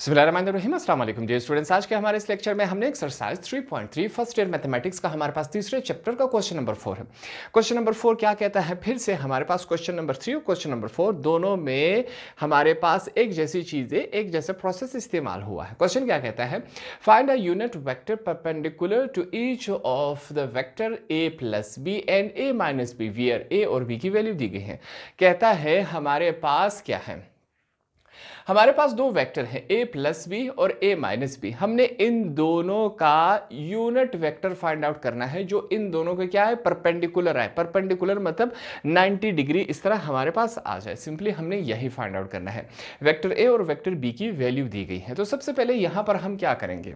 बिस्मिल्लाहिर्रहमानिर्रहीम, अस्सलाम वालेकुम डियर स्टूडेंट्स। आज के हमारे इस लेक्चर में हमने एक्सरसाइज 3.3 फर्स्ट ईयर मैथमेटिक्स का हमारे पास तीसरे चैप्टर का क्वेश्चन नंबर 4 है। क्वेश्चन नंबर 4 क्या कहता है? फिर से हमारे पास क्वेश्चन नंबर 3 और क्वेश्चन नंबर 4 दोनों में हमारे पास एक जैसी चीजें, एक जैसा प्रोसेस इस्तेमाल हुआ है। क्वेश्चन क्या कहता है? Find a unit vector perpendicular to each of the vector a plus B and a minus B where a और b की वैल्यू दी गई है। कहता है हमारे पास क्या है, हमारे पास दो वेक्टर हैं a प्लस बी और a माइनस बी। हमने इन दोनों का यूनिट वेक्टर फाइंड आउट करना है जो इन दोनों के क्या है, परपेंडिकुलर है। परपेंडिकुलर मतलब 90 डिग्री इस तरह हमारे पास आ जाए। सिंपली हमने यही फाइंड आउट करना है। वेक्टर a और वेक्टर b की वैल्यू दी गई है। तो सबसे पहले यहां पर हम क्या करेंगे,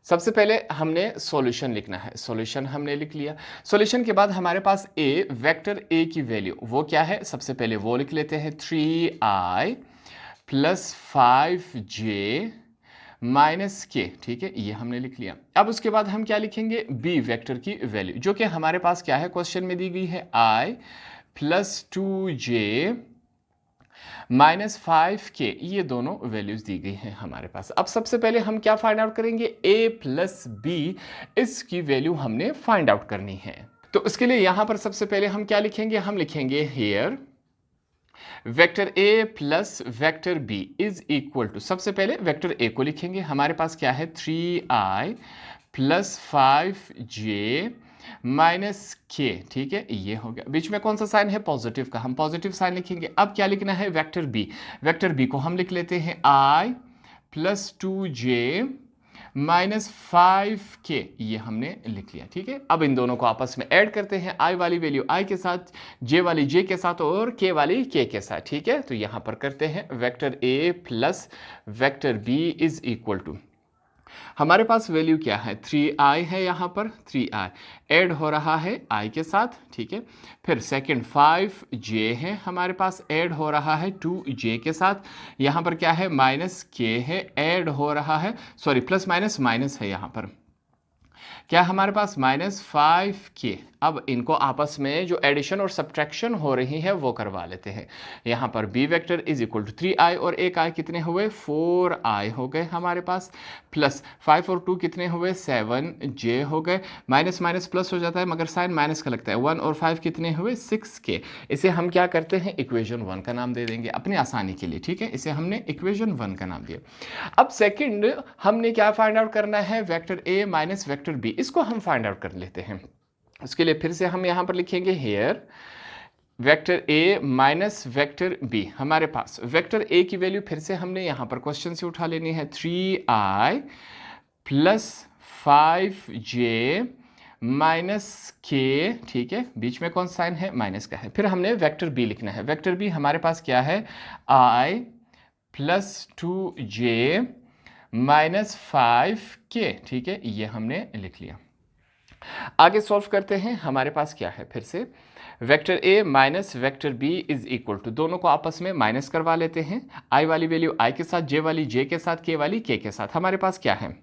सबसे पहले हमने सॉल्यूशन लिखना है। सॉल्यूशन हमने लिख लिया। सॉल्यूशन के बाद हमारे पास a, वेक्टर a की वैल्यू वो क्या है, सबसे पहले वो लिख लेते हैं 3i प्लस 5j माइनस के। ठीक है, ये हमने लिख लिया। अब उसके बाद हम क्या लिखेंगे, b वेक्टर की वैल्यू जो कि हमारे पास क्या है, क्वेश्चन में दी गई है i plus 2j minus 5k। ये दोनों वैल्यूज दी गई हैं हमारे पास। अब सबसे पहले हम क्या फाइंड आउट करेंगे, a प्लस बी, इसकी वैल्यू हमने फाइंड आउट करनी है। तो उसके लिए यहां पर सबसे पहले हम क्या लिखेंगे, हम लिखेंगे here vector a plus vector b is equal to, सबसे पहले वेक्टर a को लिखेंगे। हमारे पास क्या है 3i प्लस 5j माइनस के। ठीक है, ये हो गया। बीच में कौन सा साइन है, पॉजिटिव का, हम पॉजिटिव साइन लिखेंगे। अब क्या लिखना है, वेक्टर बी। वेक्टर बी को हम लिख लेते हैं i plus 2j minus 5k, ये हमने लिख लिया। ठीक है, अब इन दोनों को आपस में ऐड करते हैं। i वाली वैल्यू i के साथ, j वाली j के साथ और k वाली k के साथ। ठीक है, तो यहां पर करते हैं vector a plus vector b is equal to, हमारे पास वैल्यू क्या है, 3i है, यहाँ पर 3i ऐड हो रहा है i के साथ। ठीक है, फिर सेकंड 5j है हमारे पास, ऐड हो रहा है 2j के साथ। यहाँ पर क्या है, माइनस k है, ऐड हो रहा है, सॉरी प्लस माइनस माइनस है यहाँ पर, क्या हमारे पास माइनस 5k। अब इनको आपस में जो एडिशन और सब्ट्रैक्शन हो रही है वो करवा लेते हैं। यहाँ पर b vector is equal to 3i और 1i कितने हुए, 4i हो गए हमारे पास, प्लस 5 और 2 कितने हुए, 7j हो गए। माइनस माइनस प्लस हो जाता है मगर साइन माइनस का लगता है। 1 और 5 कितने हुए, 6k। इसे हम क्या करते हैं, इक्वेशन 1 का नाम दे देंगे अपनी आसानी के लिए। ठीक है, इसे हमने इक्वेशन 1 का नाम दिया। अब सेकंड हमने क्या फाइंड आउट करना है, vector a minus vector b, इसको हम फाइंड आउट कर लेते हैं। उसके लिए फिर से हम यहां पर लिखेंगे here vector a minus vector b। हमारे पास वेक्टर a की वैल्यू फिर से हमने यहां पर क्वेश्चन से उठा लेनी है, 3i प्लस 5j माइनस के। ठीक है, बीच में कौन साइन है, माइनस का है। फिर हमने वेक्टर b लिखना है। वेक्टर b हमारे पास क्या है, i plus 2j minus 5k। ठीक है, ये हमने लिख लिया। आगे सॉल्व करते हैं। हमारे पास क्या है, फिर से vector a minus vector b is equal to, दोनों को आपस में माइनस करवा लेते हैं। i वाली वैल्यू i के साथ, j वाली j के साथ, k वाली k के साथ। हमारे पास क्या है,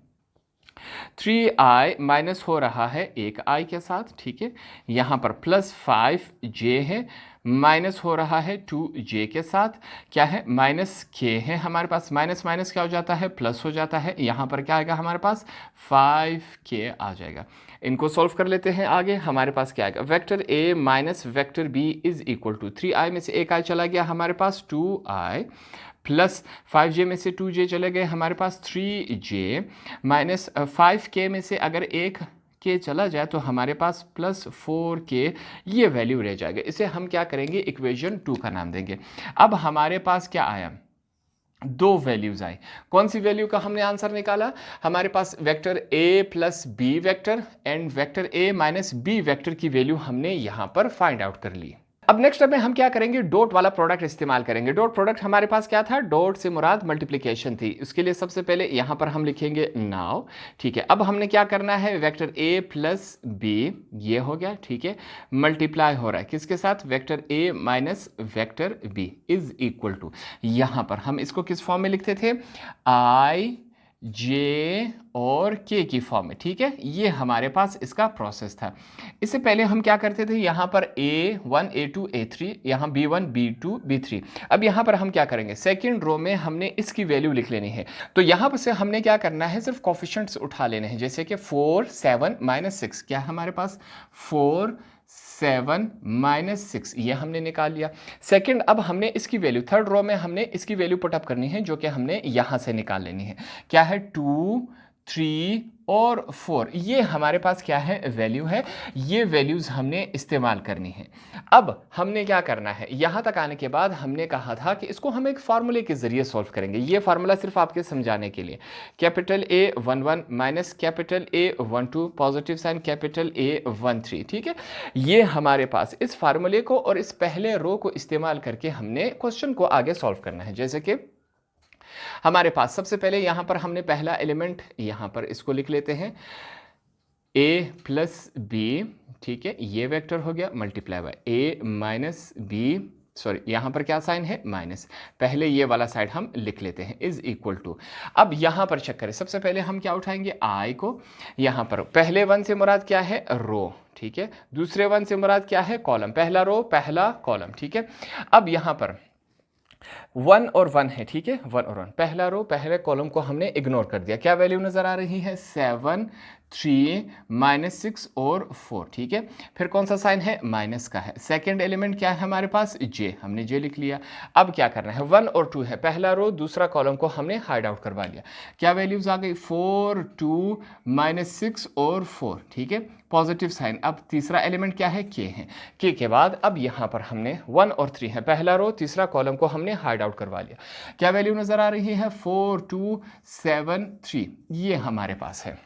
3i माइनस हो रहा है 1i के साथ। ठीक है, यहाँ पर प्लस 5j है, माइनस हो रहा है 2j के साथ। क्या है, माइनस k है हमारे पास, माइनस माइनस क्या हो जाता है, प्लस हो जाता है। यहाँ पर क्या आएगा हमारे पास, 5k आ जाएगा। इनको सॉल्व कर लेते हैं आगे। हमारे पास क्या आएगा, vector a minus vector b is equal to, 3i में से 1i चला गया हमारे पास, 2i प्लस 5j में से 2j चले गए हमारे पास, 3j माइनस 5k में से अगर 1k चला जाए तो हमारे पास प्लस 4k, ये वैल्यू रह जाएगा। इसे हम क्या करेंगे, इक्वेशन 2 का नाम देंगे। अब हमारे पास क्या आया, दो वैल्यूज आई। कौन सी वैल्यू का हमने आंसर निकाला, हमारे पास vector a plus B vector and vector a minus B vector की वैल्यू हमने यहां पर फाइंड आउट कर ली। अब नेक्स्ट स्टेप में हम क्या करेंगे, डॉट वाला प्रोडक्ट इस्तेमाल करेंगे। डॉट प्रोडक्ट हमारे पास क्या था, डॉट से मुराद मल्टीप्लिकेशन थी। उसके लिए सबसे पहले यहां पर हम लिखेंगे नाउ। ठीक है, अब हमने क्या करना है, वेक्टर a प्लस बी, ये हो गया। ठीक है, मल्टीप्लाई हो रहा है किसके साथ, vector a minus vector b is equal to, यहां पर हम इसको किस फॉर्म में लिखते थे, i जे और के की फॉर्म में, ठीक है। ये हमारे पास इसका प्रोसेस था। इससे पहले हम क्या करते थे, यहाँ पर A1 A2 A3, यहाँ B1 B2 B3। अब यहाँ पर हम क्या करेंगे, सेकंड रो में हमने इसकी वैल्यू लिख लेनी है। तो यहाँ पर से हमने क्या करना है, सिर्फ कोफिशिएंट्स उठा लेने हैं, जैसे कि 4 7 -6, क्या है हमारे पास 4 7 -6, ये हमने निकाल लिया। सेकंड, अब हमने इसकी वैल्यू थर्ड रो में हमने इसकी वैल्यू पुटअप करनी है, जो कि हमने यहां से निकाल लेनी है। क्या है 2 3 और 4, ये हमारे पास क्या है वैल्यू है। ये वैल्यूज हमने इस्तेमाल करनी है। अब हमने क्या करना है, यहां तक आने के बाद हमने कहा था कि इसको हम एक फार्मूले के जरिए सॉल्व करेंगे। ये फार्मूला सिर्फ आपके समझाने के लिए, capital A11 minus capital A12 positive sign capital A13, ठीक है। ये हमारे पास इस फार्मूले को और इस पहले रो को इस्तेमाल करके हमने क्वेश्चन को आगे सॉल्व करना है। जैसे कि हमारे पास सबसे पहले यहां पर हमने पहला एलिमेंट यहां पर इसको लिख लेते हैं a प्लस बी, ठीक है, ये वेक्टर हो गया multiply by a minus B, sorry यहां पर क्या साइन है माइनस, पहले ये वाला साइड हम लिख लेते हैं, इज इक्वल टू। अब यहां पर चेक करें, सबसे पहले हम क्या उठाएंगे आई को, यहां पर पहले वन से मुराद क्या है रो, ठीक है, दूसरे वन से मुराद क्या है कॉलम, पहला रो पहला कॉलम, ठीक है। अब यहां पर 1 और 1 है, ठीक है, 1 और 1, पहला रो पहले कॉलम को हमने इग्नोर कर दिया। क्या वैल्यू नजर आ रही है 7 3 -6 और 4, ठीक है। फिर कौन सा साइन है माइनस का है। सेकंड एलिमेंट क्या है हमारे पास जे, हमने जे लिख लिया। अब क्या करना है 1 और 2 है, पहला रो दूसरा कॉलम को हमने हाइड आउट करवा लिया। क्या वैल्यूज आ गई 4 2 -6 और 4, ठीक है, पॉजिटिव साइन। अब तीसरा एलिमेंट क्या है के है, के के बाद अब यहां पर हमने 1 और 3 है, पहला रो तीसरा कॉलम को हमने हाइड आउट करवा लिया। क्या वैल्यू नजर आ रही है 4 2 7 3, ये हमारे पास है।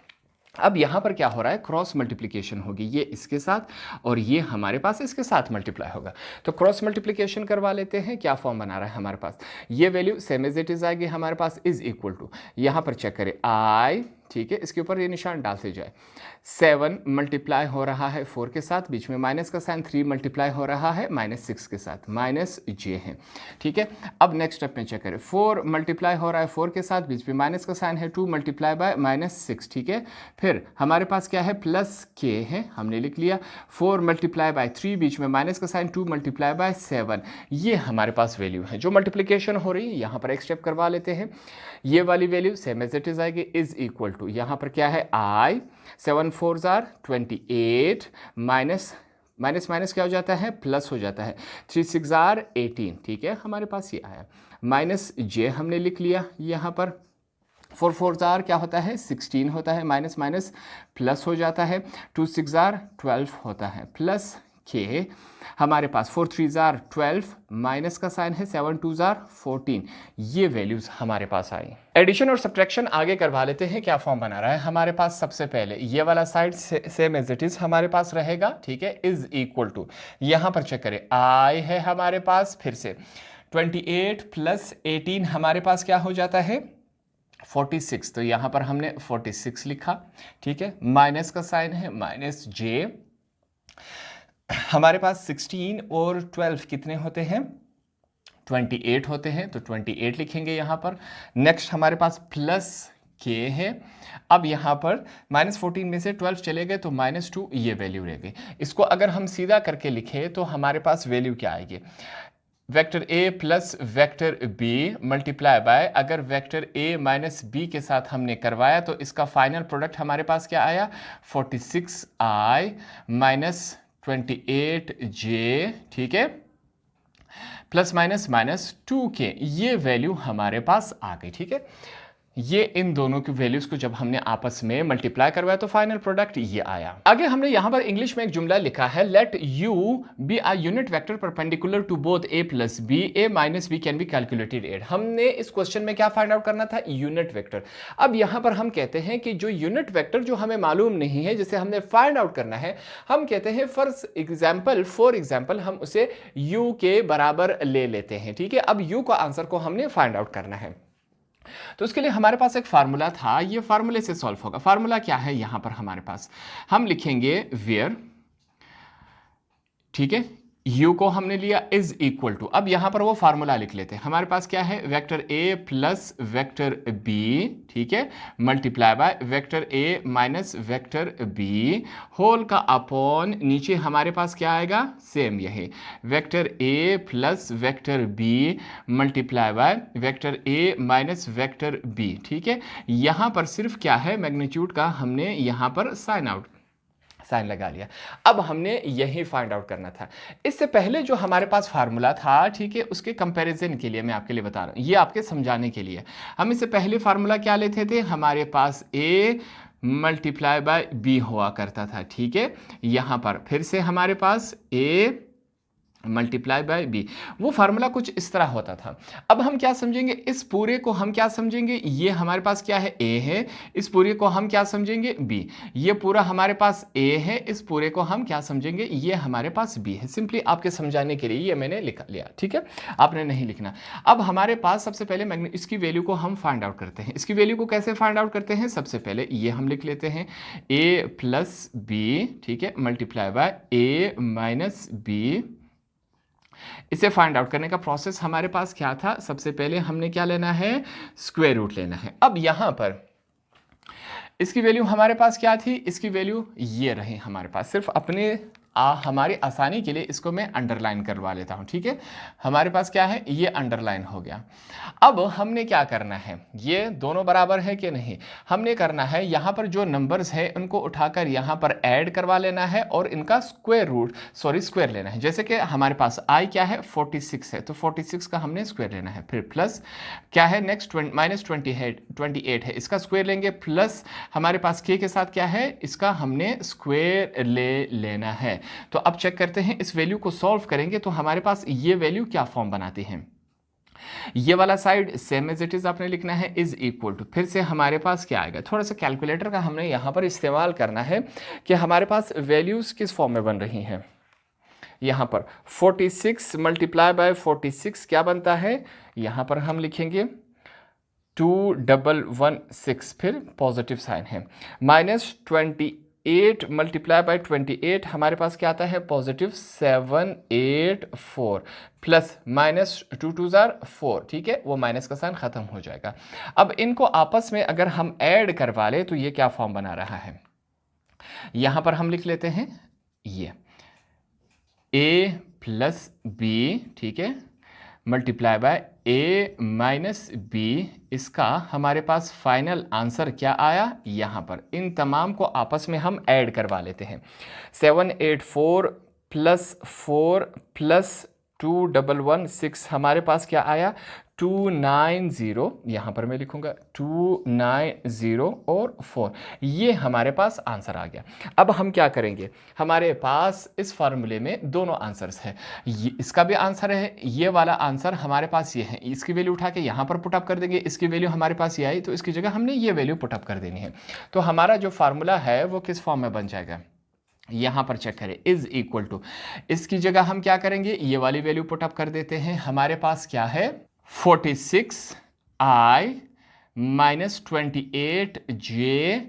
अब यहां पर क्या हो रहा है क्रॉस मल्टीप्लिकेशन होगी, ये इसके साथ और ये हमारे पास इसके साथ मल्टीप्लाई होगा। तो क्रॉस मल्टीप्लिकेशन करवा लेते हैं। क्या फॉर्म बना रहा है हमारे पास, ये value same as it is आएगी हमारे पास, इज इक्वल टू, यहां पर चेक करें आई, ठीक है, इसके ऊपर ये निशान डालते जाए, 7 मल्टीप्लाई हो रहा है 4 के साथ, बीच में माइनस का साइन, 3 मल्टीप्लाई हो रहा है -6 के साथ, माइनस जे है, ठीक है। अब नेक्स्ट स्टेप में चेक करें, 4 मल्टीप्लाई हो रहा है 4 के साथ, बीच में माइनस का साइन है, 2 मल्टीप्लाई बाय -6, ठीक है। फिर हमारे पास क्या है प्लस के है, हमने लिख लिया, 4 मल्टीप्लाई बाय 3, बीच में माइनस का साइन, 2 मल्टीप्लाई बाय 7, ये हमारे पास वैल्यू है जो मल्टीप्लिकेशन हो रही है। यहाँ पर एक स्टेप करवा लेते हैं, ये वाली value same as it is आएगी, इज इक्वल टू, यहाँ पर क्या है आई, 7 4 28 माइनस माइनस माइनस क्या हो जाता है प्लस हो जाता है, 3 6 18, ठीक है, हमारे पास ये आया, माइनस जे हमने लिख लिया, यहाँ पर 4 4 क्या होता है 16 होता है, माइनस माइनस प्लस हो जाता है, 2 6 12 होता है, प्लस के हमारे पास 4 3 12, माइनस का साइन है, 7 2 14, ये वैल्यूज हमारे पास आई। एडिशन और सब्ट्रैक्शन आगे करवा लेते हैं। क्या फॉर्म बना रहा है हमारे पास, सबसे पहले ये वाला side same as it is हमारे पास रहेगा, ठीक है, इज इक्वल टू, यहां पर चेक करें आई है हमारे पास, फिर से 28 प्लस 18 हमारे पास क्या हो जाता है 46, तो यहां पर हमने 46 लिखा, ठीक है, माइनस का साइन है माइनस जे, हमारे पास 16 और 12 कितने होते हैं 28 होते हैं, तो 28 लिखेंगे यहाँ पर। नेक्स्ट हमारे पास प्लस के है, अब यहाँ पर -14 में से 12 चले गए तो -2, ये वैल्यू रह गई। इसको अगर हम सीधा करके लिखें तो हमारे पास वैल्यू क्या आएगी, vector A plus vector B multiply by, अगर वेक्टर ए माइनस बी के साथ हमने करवाया तो इसका फाइनल प्रोडक्ट हमारे पास क्या आया 46i माइनस 28j, ठीक है, प्लस माइनस -2k, ये वैल्यू हमारे पास आ गई, ठीक है। ये इन दोनों की वैल्यूज को जब हमने आपस में मल्टीप्लाई करवाया तो फाइनल प्रोडक्ट ये आया। आगे हमने यहां पर इंग्लिश में एक जुमला लिखा है, let u be a unit vector perpendicular to both a plus B, a minus B can be calculated at. हमने इस क्वेश्चन में क्या फाइंड आउट करना था यूनिट वेक्टर। अब यहां पर हम कहते हैं कि जो यूनिट वेक्टर जो हमें मालूम नहीं है, जिसे हमने फाइंड आउट करना है, हम कहते हैं फॉर एग्जाम्पल हम उसे u के बराबर ले लेते हैं, ठीक है। अब u का आंसर को हमने फाइंड आउट करना है, तो उसके लिए हमारे पास एक फार्मूला था, ये फार्मूले से सॉल्व होगा। फार्मूला क्या है, यहां पर हमारे पास हम लिखेंगे वेयर, ठीक है, u को हमने लिया इज इक्वल टू, अब यहां पर वो फार्मूला लिख लेते हैं। हमारे पास क्या है, vector a plus vector b, ठीक है, multiply by vector a minus vector b whole का अपॉन नीचे हमारे पास क्या आएगा, सेम यही vector a plus vector b multiply by vector a minus vector b, ठीक है। यहां पर सिर्फ क्या है, मैग्नीट्यूड का हमने यहां पर साइन लगा लिया। अब हमने यही फाइंड आउट करना था। इससे पहले जो हमारे पास फार्मूला था, ठीक है, उसके कंपैरिजन के लिए मैं आपके लिए बता रहा हूं, ये आपके समझाने के लिए। हम इससे पहले फार्मूला क्या लेते थे, हमारे पास a मल्टीप्लाई बाय b हुआ करता था, ठीक है। यहां पर फिर से हमारे पास a मल्टीप्लाई बाय बी, वो फार्मूला कुछ इस तरह होता था। अब हम क्या समझेंगे, इस पूरे को हम क्या समझेंगे, ये हमारे पास क्या है, a है, इस पूरे को हम क्या समझेंगे, b। ये पूरा हमारे पास a है, इस पूरे को हम क्या समझेंगे, ये हमारे पास b है। सिंपली आपके समझाने के लिए ये मैंने लिख लिया, ठीक है, आपने नहीं लिखना। अब हमारे पास सबसे पहले इसकी वैल्यू को हम फाइंड आउट करते हैं। इसकी वैल्यू को कैसे फाइंड आउट करते हैं, सबसे पहले ये हम लिख लेते हैं a प्लस बी, ठीक है, multiply by a minus B. इसे फाइंड आउट करने का प्रोसेस हमारे पास क्या था, सबसे पहले हमने क्या लेना है, स्क्वायर रूट लेना है। अब यहां पर इसकी वैल्यू हमारे पास क्या थी, इसकी वैल्यू ये रही हमारे पास। सिर्फ अपने हमारी आसानी के लिए इसको मैं अंडरलाइन करवा लेता हूं, ठीक है। हमारे पास क्या है, ये अंडरलाइन हो गया। अब हमने क्या करना है, ये दोनों बराबर है कि नहीं, हमने करना है यहां पर जो नंबर्स है उनको उठाकर यहां पर ऐड करवा लेना है और इनका स्क्वायर लेना है। जैसे कि हमारे पास i क्या है, 46 है, तो 46 का हमने स्क्वायर लेना है। फिर प्लस क्या है, नेक्स्ट माइनस 28 है, इसका स्क्वायर लेंगे। प्लस हमारे पास k के साथ क्या है, इसका हमने स्क्वायर ले लेना है। तो अब चेक करते हैं, इस वैल्यू को सॉल्व करेंगे तो हमारे पास ये वैल्यू क्या फॉर्म बनाती है। ये वाला side same as it is आपने लिखना है, इज इक्वल टू, फिर से हमारे पास क्या आएगा, थोड़ा सा कैलकुलेटर का हमने यहां पर इस्तेमाल करना है कि हमारे पास वैल्यूज किस फॉर्म में बन रही हैं। यहां पर 46 मल्टीप्लाई बाय 46 क्या बनता है, यहां पर हम लिखेंगे 2116, फिर पॉजिटिव साइन है, माइनस 28 मल्टीप्लाई बाय 28 हमारे पास क्या आता है, पॉजिटिव 784, प्लस माइनस 2 2 जार 4, ठीक है, वो माइनस का साइन खत्म हो जाएगा। अब इनको आपस में अगर हम ऐड करवा ले तो ये क्या फॉर्म बना रहा है, यहां पर हम लिख लेते हैं ये a प्लस बी, ठीक है, multiply by a minus B. इसका हमारे पास फाइनल आंसर क्या आया, यहां पर इन तमाम को आपस में हम ऐड करवा लेते हैं। 784 प्लस 4 प्लस 2116 हमारे पास क्या आया, 290, यहां पर मैं लिखूंगा 290 और 4, ये हमारे पास आंसर आ गया। अब हम क्या करेंगे, हमारे पास इस फार्मूले में दोनों आंसर्स है, इसका भी आंसर है, ये वाला आंसर हमारे पास ये है, इसकी वैल्यू उठा के यहां पर पुटअप कर देंगे। इसकी वैल्यू हमारे पास ये आई तो इसकी जगह हमने ये वैल्यू पुटअप कर देनी है। तो हमारा जो फार्मूला है वो किस फॉर्म में बन जाएगा, यहां पर चेक करें, इज इक्वल टू, इसकी जगह हम क्या करेंगे, ये वाली वैल्यू पुटअप कर देते हैं। हमारे पास क्या है, 46i minus 28j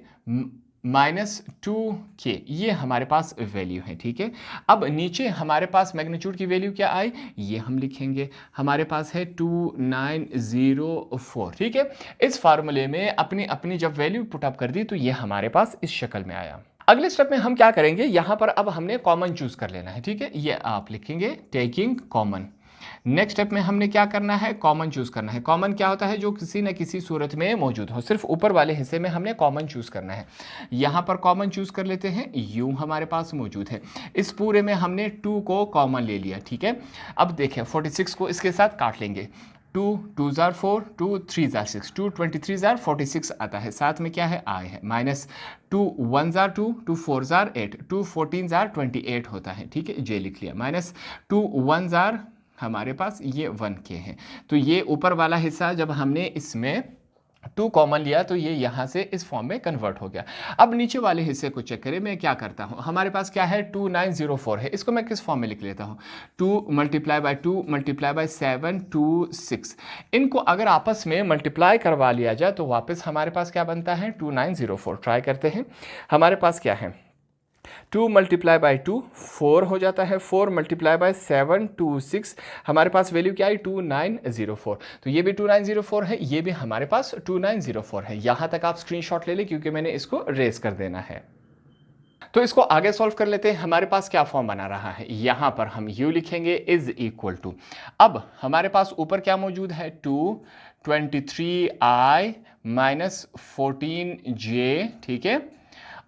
minus 2k, ये हमारे पास वैल्यू है, ठीक है। अब नीचे हमारे पास मैग्नीट्यूड की वैल्यू क्या आई, ये हम लिखेंगे, हमारे पास है 2904, ठीक है। इस फार्मूले में अपनी अपनी जब वैल्यू पुटअप कर दी तो ये हमारे पास इस शक्ल में आया। अगले स्टेप में हम क्या करेंगे, यहां पर अब हमने कॉमन चूज कर लेना है, ठीक है, ये आप लिखेंगे टेकिंग कॉमन। नेक्स्ट स्टेप में हमने क्या करना है, कॉमन चूज करना है। कॉमन क्या होता है, जो किसी न किसी सूरत में मौजूद हो, सिर्फ ऊपर वाले हिस्से में हमने कॉमन चूज करना है। यहां पर कॉमन चूज कर लेते हैं, u हमारे पास मौजूद है, इस पूरे में हमने 2 को कॉमन ले लिया, ठीक है। अब देखें 46 को इसके साथ काट लेंगे, 2 2 जार 4, 2 3 जार 6, 2 23 जार 46 आता है, साथ में क्या है, i है, माइनस 2 1 जार 2, 2 4 जार 8, 2 14 जार 28 होता है, ठीक है, जे लिख लिया, माइनस 2 1 जार हमारे पास ये 1k है। तो ये ऊपर वाला हिस्सा जब हमने इसमें 2 कॉमन लिया तो ये यहाँ से इस फॉर्म में कन्वर्ट हो गया। अब नीचे वाले हिस्से को चेक करें, मैं क्या करता हूँ, हमारे पास क्या है 2904 है, इसको मैं किस फॉर्म में लिख लेता हूँ, 2 मल्टीप्लाई बाय 2 मल्टीप्लाई बाय 7 2 6। इनको अगर आपस में मल्टीप्लाई करवा लिया जाए तो वापस हमारे पास क्या बनता है 2904। ट्राई करते हैं, हमारे पास क्या है 2 मल्टीप्लाई बाई 2 4 हो जाता है, 4 मल्टीप्लाई बाय 7 2 6, हमारे पास वैल्यू क्या है 2904। तो ये भी 2904 है, ये भी हमारे पास 2904 है। यहाँ तक आप स्क्रीनशॉट ले लें क्योंकि मैंने इसको रेज कर देना है। तो इसको आगे सॉल्व कर लेते हैं। हमारे पास क्या फॉर्म बना रहा है, यहां पर हम u लिखेंगे इज इक्वल टू, अब हमारे पास ऊपर क्या मौजूद है 223i माइनस 14j, ठीक है,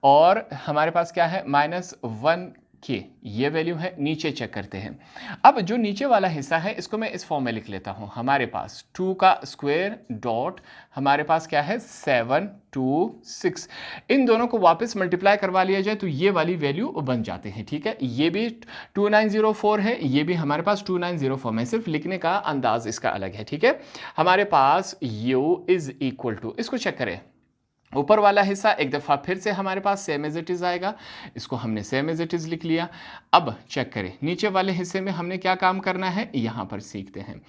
और हमारे पास क्या है -1 के, ये वैल्यू है। नीचे चेक करते हैं। अब जो नीचे वाला हिस्सा है इसको मैं इस फॉर्म में लिख लेता हूं। हमारे पास 2 का स्क्वायर डॉट हमारे पास क्या है 7 2 6, इन दोनों को वापस मल्टीप्लाई करवा लिया जाए तो ये वाली वैल्यू बन जाते हैं, ठीक है। ये भी 2904 है, ये भी हमारे पास 2904 में, सिर्फ लिखने का अंदाज इसका अलग है, ठीक है। हमारे पास u इज इक्वल टू, इसको चेक करें, ऊपर वाला हिस्सा एक दफ़ा फिर से हमारे पास सेम एज इट इज़ आएगा, इसको हमने सेम एज इट इज़ लिख लिया। अब चेक करें नीचे वाले हिस्से में हमने क्या काम करना है, यहाँ पर सीखते हैं।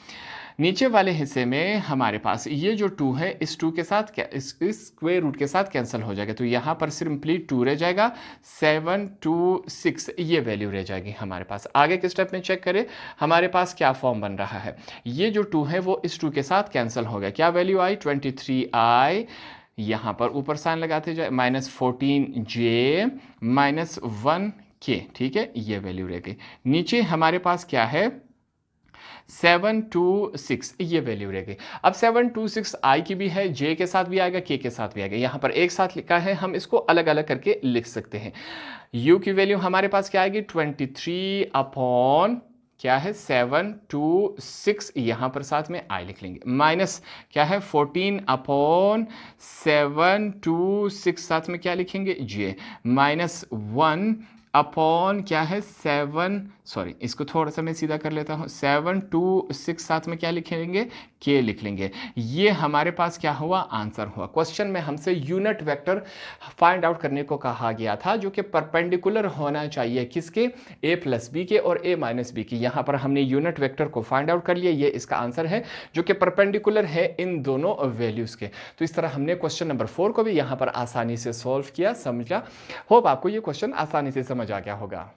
नीचे वाले हिस्से में हमारे पास ये जो 2 है, इस 2 के साथ क्या, इस स्क्वायर रूट के साथ कैंसिल हो जाएगा, तो यहाँ पर सिंपली 2 रह जाएगा, 7 2 6 ये वैल्यू रह जाएगी हमारे पास। आगे के स्टेप में चेक करें हमारे पास क्या फॉर्म बन रहा है, ये जो 2 है वो इस 2 के साथ कैंसिल हो गया, क्या वैल्यू आई 23i, यहाँ पर ऊपर साइन लगाते जाए -14j -1k, ठीक है, ये वैल्यू रह गई। नीचे हमारे पास क्या है 7 2 6, ये वैल्यू रह गई। अब 7 2 6 i की भी है, j के साथ भी आएगा, k के साथ भी आएगा। यहाँ पर एक साथ लिखा है, हम इसको अलग अलग करके लिख सकते हैं। u की वैल्यू हमारे पास क्या आएगी 23 अपॉन क्या है 7 2 6, यहाँ पर साथ में i लिख लेंगे, माइनस क्या है 14 अपॉन 7 2 6, साथ में क्या लिखेंगे j, -1 अपॉन क्या है 7, सॉरी इसको थोड़ा सा मैं सीधा कर लेता हूँ, 7 2 6, साथ में क्या लिखेंगे k लिख लेंगे। ये हमारे पास क्या हुआ, आंसर हुआ। क्वेश्चन में हमसे यूनिट वेक्टर फाइंड आउट करने को कहा गया था जो कि परपेंडिकुलर होना चाहिए किसके, a प्लस बी के और a माइनस बी के। यहाँ पर हमने यूनिट वेक्टर को फाइंड आउट कर लिया, ये इसका आंसर है जो कि परपेंडिकुलर है इन दोनों वैल्यूज़ के। तो इस तरह हमने क्वेश्चन नंबर 4 को भी यहाँ पर आसानी से सॉल्व किया, समझा। होप आपको ये क्वेश्चन आसानी से समझ आ गया होगा।